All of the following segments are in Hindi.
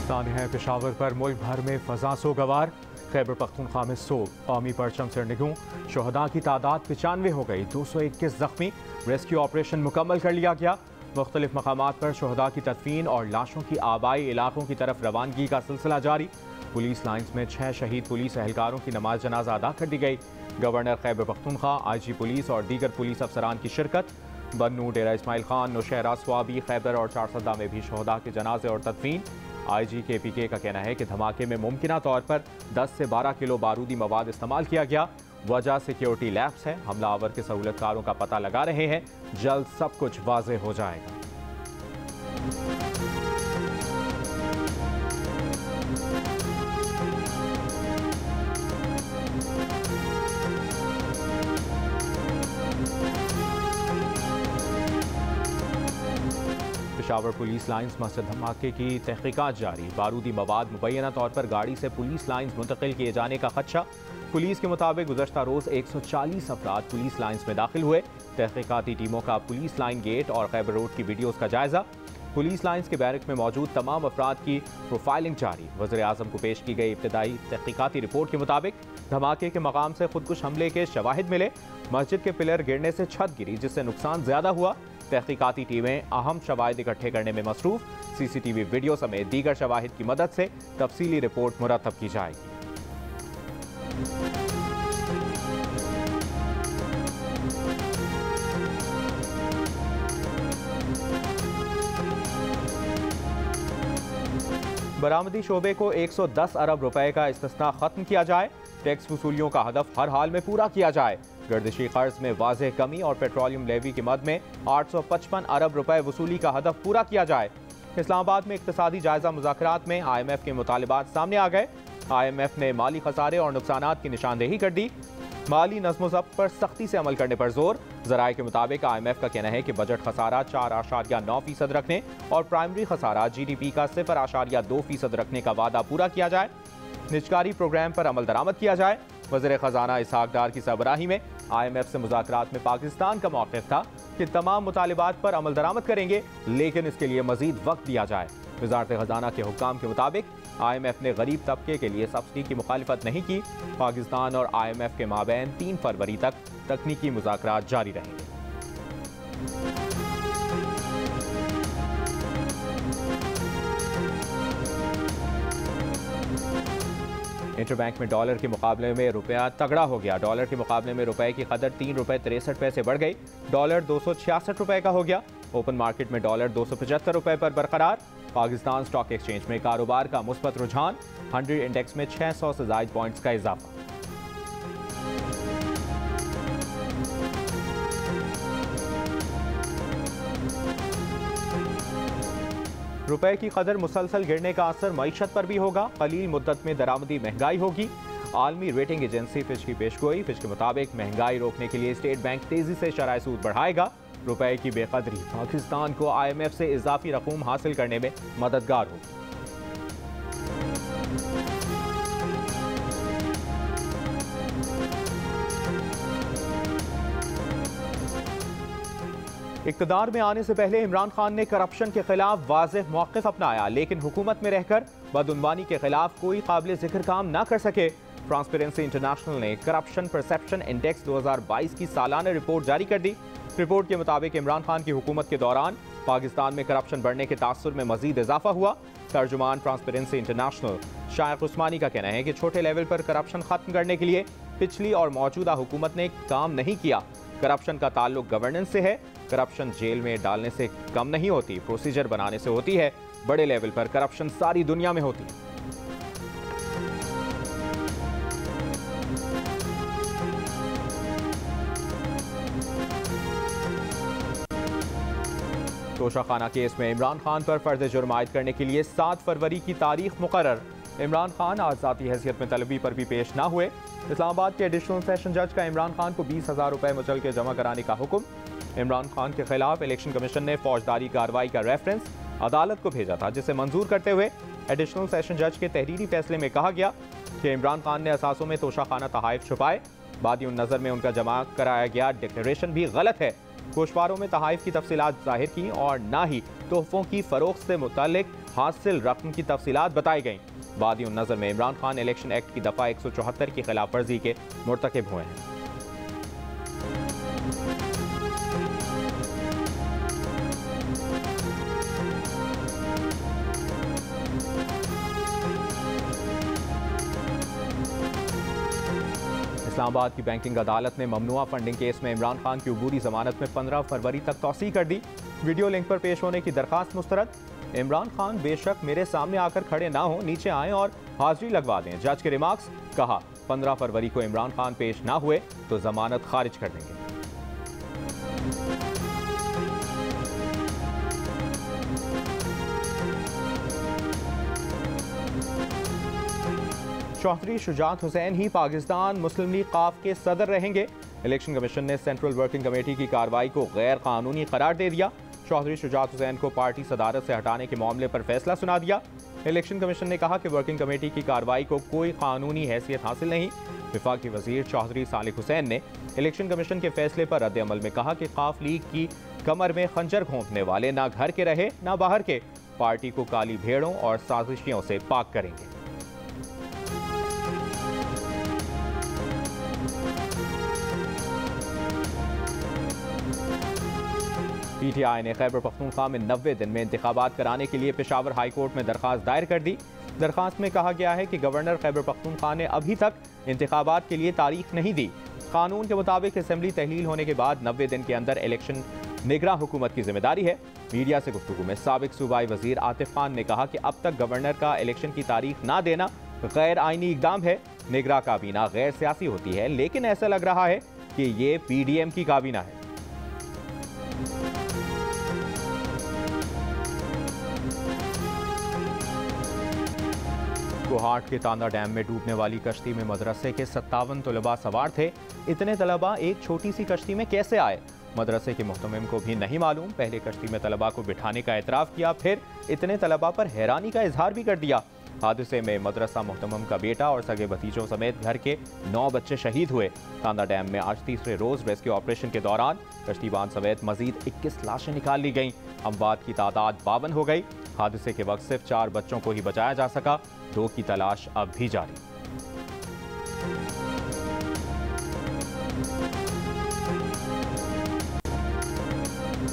पाकिस्तान है पेशावर पर मुल्क भर में फजा सोगवार। खैबर पख्तूनख्वा में सोग, कौमी परचम से निगूं। शहदा की तादाद 95 हो गई, 221 जख्मी। रेस्क्यू ऑपरेशन मुकम्मल कर लिया गया। मुख्तलिफ मकामात पर शहदा की तदफीन और लाशों की आबाई इलाकों की तरफ रवानगी का सिलसिला जारी। पुलिस लाइन्स में 6 शहीद पुलिस एहलकारों की नमाज जनाजा अदा कर दी गई। Governor Khyber Pakhtunkhwa, IG police और दीगर पुलिस अफसरान की शिरकत। बन्नू, डेरा इस्माइल खान, नौशहरा, स्वाबी, खैबर और चारसदा में भी शहदा के जनाजे और तदफीन। IG KPK का कहना है कि धमाके में मुमकिना तौर पर 10 से 12 किलो बारूदी मवाद इस्तेमाल किया गया। वजह सिक्योरिटी लैब्स है। हमलावर के सहूलतकारों का पता लगा रहे हैं। जल्द सब कुछ वाज़ेह हो जाएगा। पेशावर पुलिस लाइन्स मस्जिद धमाके की तहकीकात जारी। बारूदी मवाद मुबैना तौर पर गाड़ी से पुलिस लाइन्स मुंतकिल किए जाने का खदशा। पुलिस के मुताबिक गुज़श्ता रोज़ 140 अफराद पुलिस लाइन्स में दाखिल हुए। तहकीकाती टीमों का पुलिस लाइन गेट और खैबर रोड की वीडियोज़ का जायजा। पुलिस लाइन्स के बैरक में मौजूद तमाम अफराद की प्रोफाइलिंग जारी। वज़ीर आज़म को पेश की गई इब्तदाई तहकीकाती रिपोर्ट के मुताबिक धमाके के मकाम से खुदकुश हमले के शवाहिद मिले। मस्जिद के पिलर गिरने से छत गिरी, जिससे नुकसान ज्यादा हुआ। तहकीकाती टीमें अहम शवाहिद इकट्ठे करने में मसरूफ। CCTV वीडियो समेत दीगर शवाहिद की मदद से तफसीली रिपोर्ट मुरतब की जाएगी। बरामदी शोबे को 110 अरब रुपए का इस्तिस्ना खत्म किया जाए। टैक्स वसूलियों का हदफ हर हाल में पूरा किया जाए। गर्दिशी कर्ज में वाज़ेह कमी और पेट्रोलियम लेवी की मद में 855 अरब रुपए वसूली का हदफ पूरा किया जाए। इस्लामाबाद में इक्तिसादी जायजा मुज़ाकरात में IMF के मुतालिबात सामने आ गए। IMF ने माली खसारे और नुकसानात की निशानदेही कर दी। माली नज़्म-ओ-ज़ब्त पर सख्ती से अमल करने पर जोर। ज़राए के मुताबिक IMF का कहना है कि बजट खसारा 4.9% रखने और प्राइमरी खसारा GDP का 0.2% रखने का वादा पूरा किया जाए। निजकारी प्रोग्राम पर अमल दरामद किया जाए। वज़ीर ख़जाना इसहाक डार की सरबराही में IMF से मुज़ाकरात में पाकिस्तान का मौक़िफ़ था कि तमाम मुतालिबात पर अमल दरामद करेंगे, लेकिन इसके लिए मज़ीद वक्त दिया जाए। वज़ारत ख़जाना के हुक्काम के मुताबिक IMF ने गरीब तबके के लिए सब्सिडी की मुखालिफत नहीं की। पाकिस्तान और IMF के माबैन 3 फरवरी तक तकनीकी मुज़ाकरात जारी रहेंगे। इंटरबैंक में डॉलर के मुकाबले में रुपया तगड़ा हो गया। डॉलर के मुकाबले में रुपए की कदर 3 रुपए 63 पैसे बढ़ गई। डॉलर 266 रुपए का हो गया। ओपन मार्केट में डॉलर 275 रुपए पर बरकरार। पाकिस्तान स्टॉक एक्सचेंज में कारोबार का मुस्बत रुझान। 100 इंडेक्स में 600 से ज़ायद पॉइंट्स का इजाफा। रुपए की कदर मुसलसल गिरने का असर मईशत पर भी होगा। कलील मुद्दत में दरामदी महंगाई होगी। आलमी रेटिंग एजेंसी फिच की पेशगोई। फिच के मुताबिक महंगाई रोकने के लिए स्टेट बैंक तेजी से शरह सूद बढ़ाएगा। रुपए की बेकदरी पाकिस्तान को IMF से इजाफी रकूम हासिल करने में मददगार होगी। इक़्तिदार में आने से पहले इमरान खान ने करप्शन के खिलाफ वाज़ेह मौक़िफ़ अपनाया, लेकिन हुकूमत में रहकर बदउनवानी के खिलाफ कोई काबिल ज़िक्र काम ना कर सके। ट्रांसपेरेंसी इंटरनेशनल ने करप्शन परसेप्शन इंडेक्स 2022 की सालाना रिपोर्ट जारी कर दी। रिपोर्ट के मुताबिक इमरान खान की हुकूमत के दौरान पाकिस्तान में करप्शन बढ़ने के तासुर में मजीद इजाफा हुआ। तर्जुमान ट्रांसपेरेंसी इंटरनेशनल शायख उस्मानी का कहना है कि छोटे लेवल पर करप्शन खत्म करने के लिए पिछली और मौजूदा हुकूमत ने काम नहीं किया। करप्शन का ताल्लुक गवर्नेंस से है। करप्शन जेल में डालने से कम नहीं होती, प्रोसीजर बनाने से होती है। बड़े लेवल पर करप्शन सारी दुनिया में होती है। तोशाखाना केस में इमरान खान पर फर्ज जुर्म आयद करने के लिए 7 फरवरी की तारीख मुकर्रर। इमरान खान आज ज़ाती हैसियत में तलबी पर भी पेश ना हुए। इस्लामाबाद के एडिशनल सेशन जज का इमरान खान को 20,000 रुपए मुचल के जमा कराने का हुक्म। इमरान खान के खिलाफ इलेक्शन कमीशन ने फौजदारी कार्रवाई का रेफरेंस अदालत को भेजा था, जिसे मंजूर करते हुए एडिशनल सेशन जज के तहरीरी फैसले में कहा गया कि इमरान खान ने असासों में तोशाखाना तहाइफ छुपाए। बादी नज़र में उनका जमा कराया गया डिक्लेरेशन भी गलत है। गोशवारों में तहाइफ की तफसीलात जाहिर की और ना ही तोहफों की फरोख्त से मुतालिक हासिल रकम की तफसीलात बताई गईं। वादी नज़र में इमरान खान इलेक्शन एक्ट की दफ़ा 174 की खिलाफ वर्जी के मुर्तकिब हुए हैं। इस्लामाबाद की बैंकिंग अदालत ने ममनुआ फंडिंग केस में इमरान खान की अबूरी जमानत में 15 फरवरी तक तौसीह कर दी। वीडियो लिंक पर पेश होने की दरखास्त मुस्तरद। इमरान खान बेशक मेरे सामने आकर खड़े ना हो, नीचे आएं और हाजिरी लगवा दें। जज के रिमार्क्स। कहा 15 फरवरी को इमरान खान पेश ना हुए तो जमानत खारिज कर देंगे। चौधरी शुजात हुसैन ही पाकिस्तान मुस्लिम लीग काफ के सदर रहेंगे। इलेक्शन कमीशन ने सेंट्रल वर्किंग कमेटी की कार्रवाई को गैर कानूनी करार दे दिया। चौधरी शुजात हुसैन को पार्टी सदारत से हटाने के मामले पर फैसला सुना दिया। इलेक्शन कमीशन ने कहा कि वर्किंग कमेटी की कार्रवाई को कोई कानूनी हैसियत हासिल नहीं। वफाकी वजीर चौधरी सालिक हुसैन ने इलेक्शन कमीशन के फैसले पर रद्द अमल में कहा कि काफ लीग की कमर में खंजर घोंपने वाले ना घर के रहे ना बाहर के, पार्टी को काली भेड़ों और साजिशियों से पाक करेंगे। पीटीआई ने खैबर पख्तूनख्वा में 90 दिन में इंतखाबात कराने के लिए पेशावर हाई कोर्ट में दरखास्त दायर कर दी। दरखास्त में कहा गया है कि गवर्नर खैबर पख्तूनख्वा ने अभी तक इंतखाबात के लिए तारीख नहीं दी। कानून के मुताबिक असेंबली तहलील होने के बाद 90 दिन के अंदर इलेक्शन निगरां हुकूमत की जिम्मेदारी है। मीडिया से गुफ्तगू में साबिक सूबाई वजीर आतिफ खान ने कहा कि अब तक गवर्नर का इलेक्शन की तारीख ना देना गैर आईनी इकदाम है। निगरां काबीना गैर सियासी होती है, लेकिन ऐसा लग रहा है कि ये पीडीएम की काबीना है। कोहाट के तांदा डैम में डूबने वाली कश्ती में मदरसे के 57 तलबा सवार थे। इतने तलबा एक छोटी सी कश्ती में कैसे आए, मदरसे के मुहतमिम को भी नहीं मालूम। पहले कश्ती में तलबा को बिठाने का एतराफ़ किया, फिर इतने तलबा पर हैरानी का इजहार भी कर दिया। हादसे में मदरसा मुहतमिम का बेटा और सगे भतीजों समेत घर के 9 बच्चे शहीद हुए। तांदा डैम में आज तीसरे रोज रेस्क्यू ऑपरेशन के दौरान कश्तीबान समेत मजीद 21 लाशें निकाल ली गईं। अमवात की तादाद 52 हो गई। हादसे के वक्त सिर्फ 4 बच्चों को ही बचाया जा सका, 2 की तलाश अब भी जारी।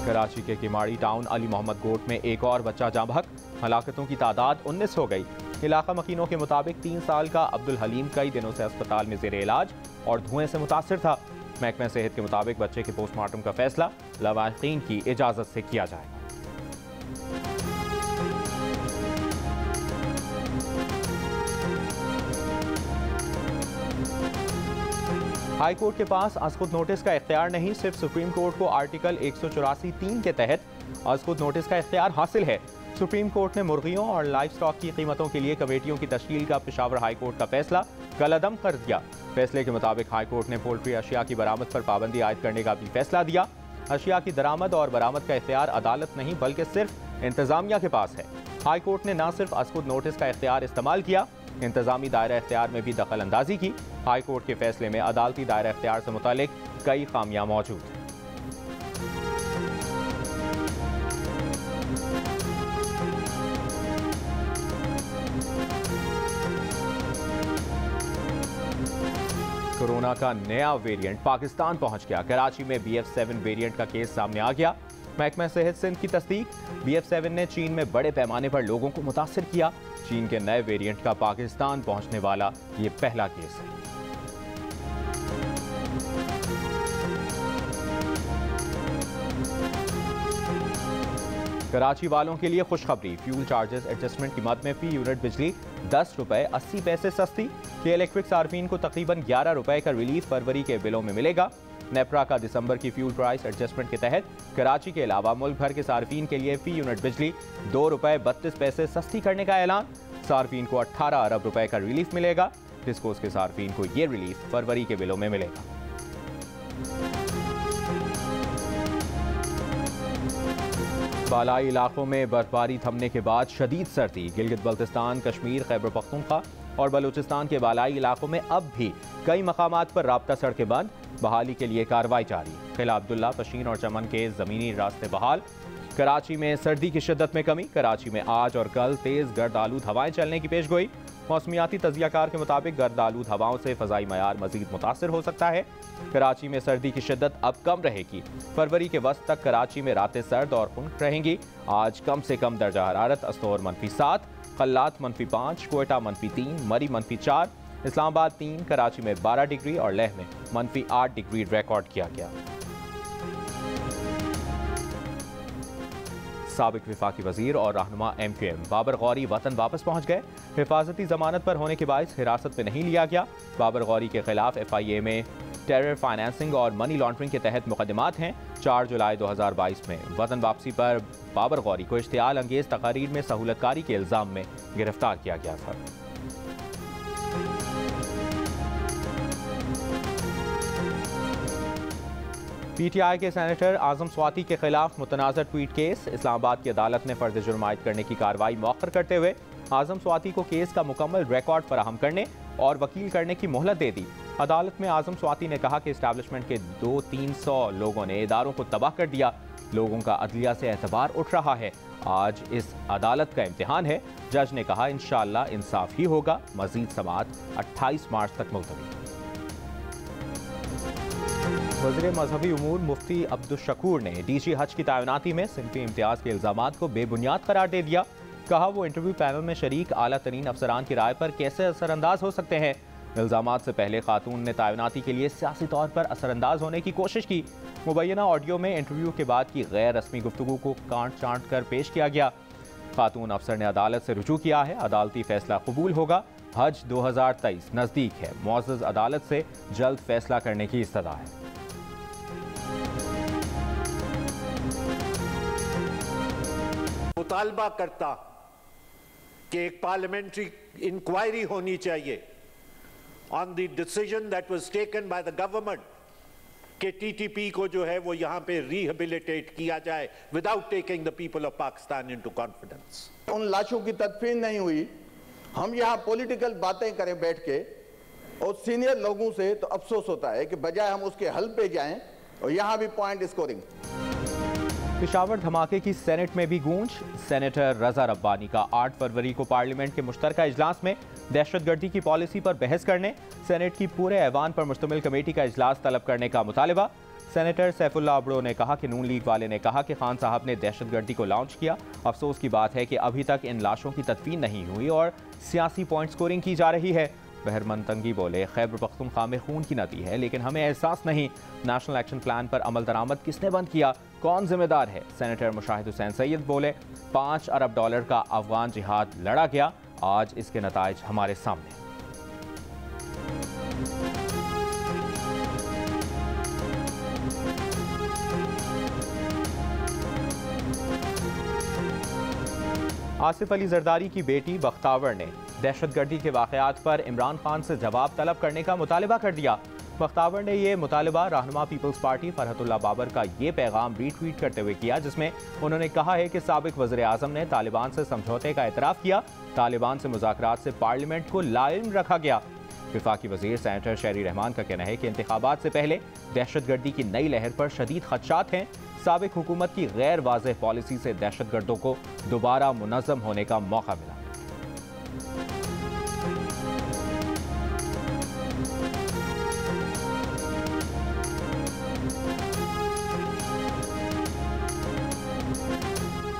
कराची के किमाड़ी टाउन अली मोहम्मद गोट में एक और बच्चा जाँ बहक, हलाकतों की तादाद 19 हो गई। इलाका मकीनों के मुताबिक 3 साल का अब्दुल हलीम कई दिनों से अस्पताल में ज़ेर इलाज और धुएं से मुतासिर था। महकमा सेहत के मुताबिक बच्चे के पोस्टमार्टम का फैसला लवाहिकीन की इजाज़त से किया जाएगा। हाई कोर्ट के पास अज़खुद नोटिस का इख्तियार नहीं, सिर्फ सुप्रीम कोर्ट को आर्टिकल 184(3) के तहत अज़खुद नोटिस का इख्तियार हासिल है। सुप्रीम कोर्ट ने मुर्गियों और लाइव स्टॉक की कीमतों के लिए कमेटियों की तश्कील का पेशावर हाई कोर्ट का फैसला कलअदम कर दिया। फैसले के मुताबिक हाई कोर्ट ने पोल्ट्री अशिया की बरामद पर पाबंदी आयद करने का भी फैसला दिया। अशिया की दरामद और बरामद का इख्तियार अदालत नहीं बल्कि सिर्फ इंतजामिया के पास है। हाई कोर्ट ने न सिर्फ अज़खुद नोटिस का इख्तियार इस्तेमाल किया, इंतजामी दायरा इख्तियार में भी दखल अंदाजी की। हाई कोर्ट के फैसले में अदालती दायरा इख्तियार से मुतालिक कई खामियां मौजूद हैं। कोरोना का नया वेरिएंट पाकिस्तान पहुंच गया। कराची में BF7 वेरिएंट का केस सामने आ गया। महकमा सेहत सिंध की तस्दीक, BF7 ने चीन में बड़े पैमाने पर लोगों को मुतासिर किया। चीन के नए वेरिएंट का पाकिस्तान पहुंचने वाला ये पहला केस है। कराची वालों के लिए खुशखबरी, फ्यूल चार्जेस एडजस्टमेंट की मद में फी यूनिट बिजली 10 रुपए 80 पैसे सस्ती। के इलेक्ट्रिक सार्फिन को तकरीबन 11 रुपए का रिलीफ फरवरी के बिलों में मिलेगा। नेपरा का दिसंबर की फ्यूल प्राइस एडजस्टमेंट के तहत कराची के अलावा मुल्क भर के सार्फिन के लिए फी यूनिट बिजली 2 रुपए 32 पैसे सस्ती करने का ऐलान। सार्फिन को 18 अरब रुपए का रिलीफ मिलेगा। डिस्कोस के सार्फिन को ये रिलीफ फरवरी के बिलों में मिलेगा। बालाई इलाकों में बर्फबारी थमने के बाद शदीद सर्दी। गिलगित बल्तिस्तान, कश्मीर, खैबर पख्तूनख्वा और बलूचिस्तान के बालाई इलाकों में अब भी कई मकामात पर राब्ता सड़कें बंद, बहाली के लिए कार्रवाई जारी। किला अब्दुल्ला, पशीन और चमन के ज़मीनी रास्ते बहाल। कराची में सर्दी की शिद्दत में कमी, कराची में आज और कल तेज़ गर्द आलूद हवाएं चलने की पेशगोई। मौसमियाती तजियाकार के मुताबिक गर्द आलूद हवाओं से फ़ज़ाई मयार मज़ीद मुतासर हो सकता है। कराची में सर्दी की शिद्दत अब कम रहेगी। फरवरी के वस्त तक कराची में रातें सर्द और खुनक रहेंगी। आज कम से कम दर्जा हरारत अस्तोर -7, कल्लात -5, कोयटा -3, मरी -4, इस्लामाबाद 3, कराची में 12 डिग्री और लेह में -8 डिग्री रिकॉर्ड किया गया। साबिक विफाकी वजीर और रहनुमा MQM बाबर गौरी वतन वापस पहुंच गए। हिफाजती जमानत पर होने के बायस हिरासत में नहीं लिया गया। बाबर गौरी के खिलाफ FIA में टेरर फाइनेंसिंग और मनी लॉन्ड्रिंग के तहत मुकदमात हैं। 4 जुलाई 2022 में वतन वापसी पर बाबर गौरी को इश्तियाल अंगेज तकारीर में सहूलतकारी के इल्जाम में गिरफ्तार किया गया था। PTI के सेनेटर आजम स्वाति के खिलाफ मुतनाज़ ट्वीट केस। इस्लामाबाद की अदालत ने फर्द जुर्म आयद करने की कार्रवाई मौखर करते हुए आजम स्वाति को केस का मुकम्मल रिकॉर्ड फराहम करने और वकील करने की मोहलत दे दी। अदालत में आजम स्वाति ने कहा कि इस्टेब्लिशमेंट के 200-300 लोगों ने इदारों को तबाह कर दिया। लोगों का अदलिया से एतबार उठ रहा है। आज इस अदालत का इम्तिहान है। जज ने कहा इंशाअल्लाह इंसाफ ही होगा। मजीद समाअत 28 मार्च तक मुलतवी। वज़ीर मजहबी उमूर मुफ्ती अब्दुल शकूर ने DG हज की तैनाती में सिनफी इम्तियाज़ के इल्ज़ामात को बेबुनियाद करार दे दिया। कहा वो इंटरव्यू पैनल में शरीक आला तरीन अफसरान की राय पर कैसे असरअंदाज हो सकते हैं। इल्ज़ामात से पहले खातून ने तैनाती के लिए सियासी तौर पर असरअंदाज होने की कोशिश की। मुबैना ऑडियो में इंटरव्यू के बाद की गैर रस्मी गुफ्तगू को काट छांट कर पेश किया गया। खातून अफसर ने अदालत से रुजू किया है। अदालती फैसला कबूल होगा। हज 2023 नज़दीक है। मुअज़्ज़ज़ अदालत से जल्द फैसला करने की इस्तदा है। मुतालबा करता कि एक पार्लियामेंट्री इंक्वायरी होनी चाहिए on the decision that was taken by the government कि TTP को जो है वो यहां पे रिहेबिलिटेट किया जाए without taking the people of Pakistan into confidence. उन लाशों की तदफीन नहीं हुई। हम यहाँ पॉलिटिकल बातें करें बैठ के और सीनियर लोगों से, तो अफसोस होता है कि बजाय हम उसके हल पे जाएं और यहाँ भी पॉइंट स्कोरिंग। पेशावर धमाके की सेनेट में भी गूंज। सेनेटर रजा रब्बानी का 8 फरवरी को पार्लियामेंट के मुश्तरका इजलास में दहशतगर्दी की पॉलिसी पर बहस करने सेनेट की पूरे ऐवान पर मुश्तमिल कमेटी का इजलास तलब करने का मुतालिबा। सेनेटर सैफुल्लाह अबड़ो ने कहा कि नून लीग वाले ने कहा कि खान साहब ने दहशतगर्दी को लॉन्च किया। अफसोस की बात है कि अभी तक इन लाशों की तदफीन नहीं हुई और सियासी पॉइंट स्कोरिंग की जा रही है। बहरमनतंगी बोले खैबर पख्तूनख्वा में खून की नदी है लेकिन हमें एहसास नहीं। नेशनल एक्शन प्लान पर अमल दरामद किसने बंद किया, कौन जिम्मेदार है। सेनेटर मुशाहिद हुसैन सैयद बोले $5 अरब का अफगान जिहाद लड़ा गया, आज इसके नताइज हमारे सामने। आसिफ अली जरदारी की बेटी बख्तावर ने दहशतगर्दी के वाक़यात पर इमरान खान से जवाब तलब करने का मुतालिबा कर दिया। बख्तावर ने यह मुतालिबा रहनुमा पीपल्स पार्टी फरहतुल्लाह बाबर का ये पैगाम रीट्वीट करते हुए किया जिसमें उन्होंने कहा है कि साबिक वज़ीर आज़म ने तालिबान से समझौते का एतराफ़ किया। तालिबान से मुज़ाकरात से पार्लियामेंट को लाइम रखा गया। विफाकी वज़ीर सेनेटर शहरी रहमान का कहना है कि इंतखाबात से पहले दहशतगर्दी की नई लहर पर शदीद खदशात हैं। साबिक हुकूमत की गैर वाज़ेह पॉलिसी से दहशतगर्दों को दोबारा मुनज़्ज़म होने का मौका मिला।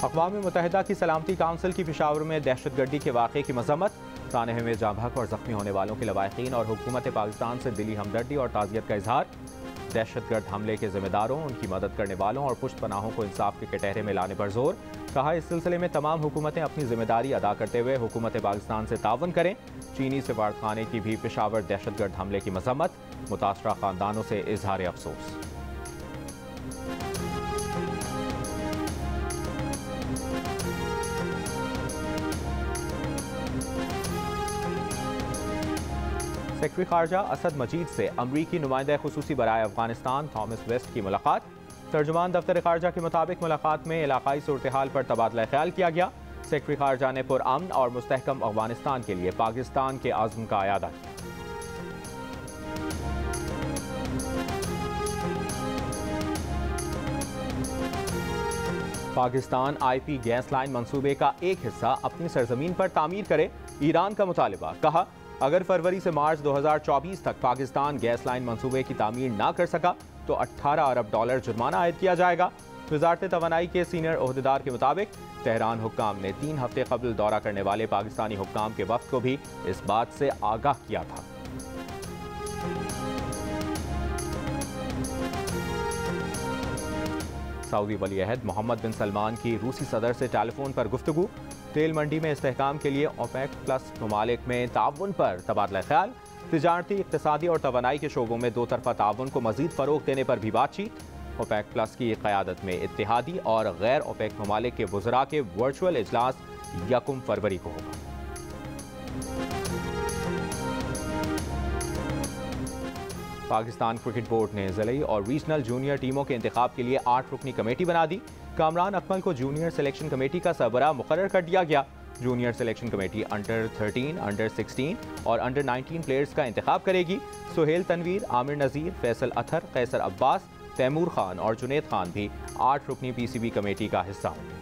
अक़वाम मुत्तहिदा की सलामती काउंसिल की पेशावर में दहशतगर्दी के वाक़े की मज़म्मत। सानहे में जाँ बहक और ज़ख्मी होने वालों के लवाहिकीन और हुकूमत पाकिस्तान से दिली हमदर्दी और ताज़ियत का इजहार। दहशतगर्द हमले के जिम्मेदारों, उनकी मदद करने वालों और पुश्त पनाहों को इंसाफ के कटहरे में लाने पर जोर। कहा इस सिलसिले में तमाम हुकूमतें अपनी जिम्मेदारी अदा करते हुए हुकूमत पाकिस्तान से तावन करें। चीनी सफारतखाने की भी पेशावर दहशतगर्द हमले की मज़म्मत। मुतासरा ख़ानदानों से इजहार अफसोस। सेक्रेटरी खारजा असद मजीद से अमरीकी नुमाइंदा खुसूसी बराए अफगानिस्तान थॉमस वेस्ट की मुलाकात। तर्जुमान दफ्तर खारजा के मुताबिक मुलाकात में इलाकाई सूरत हाल पर तबादला ख्याल किया गया। सेक्रेटरी खारजा ने पुरअमन और मुस्तहकम अफगानिस्तान के लिए पाकिस्तान के अज़्म का अयादा किया। पाकिस्तान IP गैस लाइन मंसूबे का एक हिस्सा अपनी सरजमीन पर तामीर करे, ईरान का मुतालिबा। कहा, अगर फरवरी से मार्च 2024 तक पाकिस्तान गैस लाइन मंसूबे की तामीर ना कर सका तो $18 अरब जुर्माना आयद किया जाएगा। वज़ारत तवानाई के सीनियर ओहदेदार के मुताबिक तेहरान हुक्काम ने 3 हफ्ते कबल दौरा करने वाले पाकिस्तानी हुक्काम के वक्त को भी इस बात से आगाह किया था। सऊदी वली अहद मोहम्मद बिन सलमान की रूसी सदर से टेलीफोन पर गुफ्तगू। तेल मंडी में इस्तेहकाम के लिए ओपेक प्लस ममालिक में ताउन पर तबादला ख्याल। तिजारती, इक्तिसादी और तवानाई के शोबों में दो तरफा ताउन को मजीद फरोग देने पर भी बातचीत। ओपेक प्लस की क़यादत में इत्तेहादी और गैर ओपेक ममालिक के वज़रा के वर्चुअल इजलास 1 फरवरी को होगा। पाकिस्तान क्रिकेट बोर्ड ने ज़िले और रीजनल जूनियर टीमों के इंतखाब के लिए 8 रुकनी कमेटी बना दी। कामरान अकमल को जूनियर सिलेक्शन कमेटी का सरबराह मुकर्रर कर दिया गया। Junior selection committee under 13, under 16 और अंडर 19 प्लेयर्स का इंतखाब करेगी। सुहेल तनवीर, आमिर नज़ीर, फैसल अथर, कैसर अब्बास, तैमूर खान और जुनेद खान भी 8 रुकनी PCB कमेटी का हिस्सा होंगे।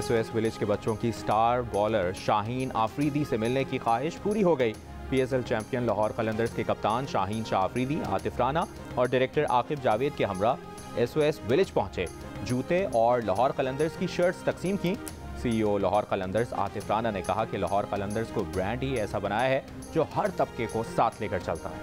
SOS विलेज के बच्चों की स्टार बॉलर शाहीन आफरीदी से मिलने की ख्वाहिश पूरी हो गई। PSL चैंपियन लाहौर कलंदर्स के कप्तान शाहीन शाह आफरीदी, आतिफ राना और डायरेक्टर आकिब जावेद के हमरा SOS विलेज पहुंचे। जूते और लाहौर कलंदर्स की शर्ट्स तकसीम की। CEO लाहौर कलंदर्स आतिफ राना ने कहा कि लाहौर कलंदर्स को ब्रांड ही ऐसा बनाया है जो हर तबके को साथ लेकर चलता है।